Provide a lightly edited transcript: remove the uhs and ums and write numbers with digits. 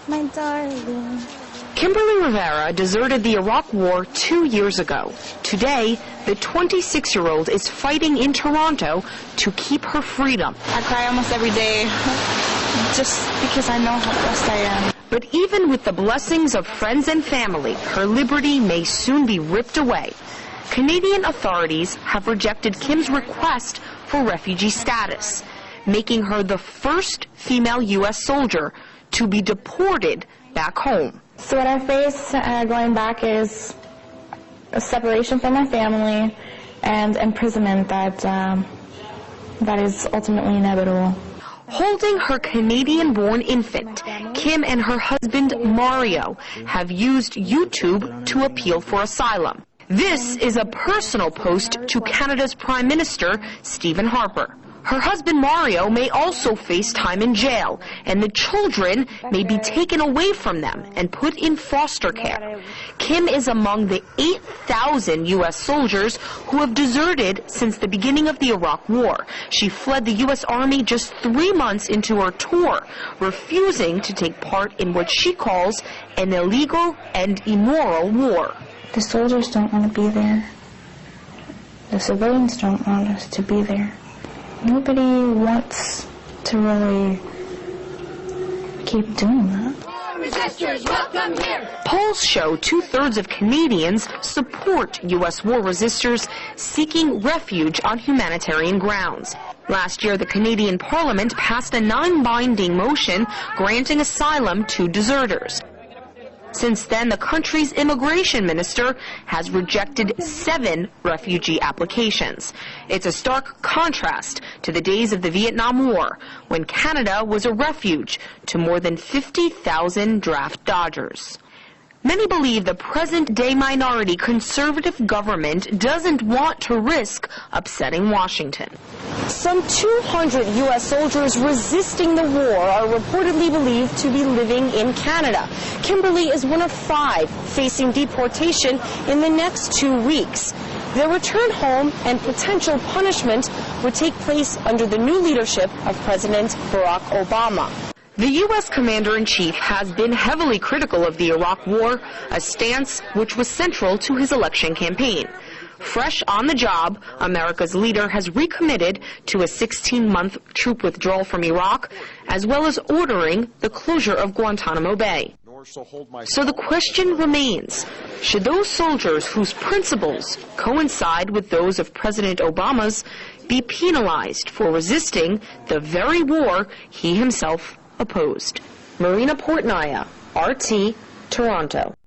My darling. Kimberly Rivera deserted the Iraq War 2 years ago. Today, the 26-year-old is fighting in Toronto to keep her freedom. I cry almost every day just because I know how blessed I am. But even with the blessings of friends and family, her liberty may soon be ripped away. Canadian authorities have rejected Kim's request for refugee status, making her the first female U.S. soldier to be deported back home. So what I face going back is a separation from my family and imprisonment that is ultimately inevitable. Holding her Canadian-born infant, Kim and her husband Mario have used YouTube to appeal for asylum. This is a personal post to Canada's Prime Minister, Stephen Harper. Her husband Mario may also face time in jail, and the children may be taken away from them and put in foster care. Kim is among the 8,000 U.S. soldiers who have deserted since the beginning of the Iraq War. She fled the U.S. Army just 3 months into her tour, refusing to take part in what she calls an illegal and immoral war. The soldiers don't want to be there. The civilians don't want us to be there. Nobody wants to really keep doing that. Resistors, welcome here. Polls show 2/3 of Canadians support U.S. war resistors seeking refuge on humanitarian grounds. Last year, the Canadian Parliament passed a non-binding motion granting asylum to deserters. Since then, the country's immigration minister has rejected 7 refugee applications. It's a stark contrast to the days of the Vietnam War, when Canada was a refuge to more than 50,000 draft dodgers. Many believe the present-day minority conservative government doesn't want to risk upsetting Washington. Some 200 U.S. soldiers resisting the war are reportedly believed to be living in Canada. Kimberly is one of 5 facing deportation in the next 2 weeks. Their return home and potential punishment would take place under the new leadership of President Barack Obama. The U.S. Commander-in-Chief has been heavily critical of the Iraq War, a stance which was central to his election campaign. Fresh on the job, America's leader has recommitted to a 16-month troop withdrawal from Iraq, as well as ordering the closure of Guantanamo Bay. So the question remains, should those soldiers whose principles coincide with those of President Obama's be penalized for resisting the very war he himself opposed? Marina Portnaya, RT, Toronto.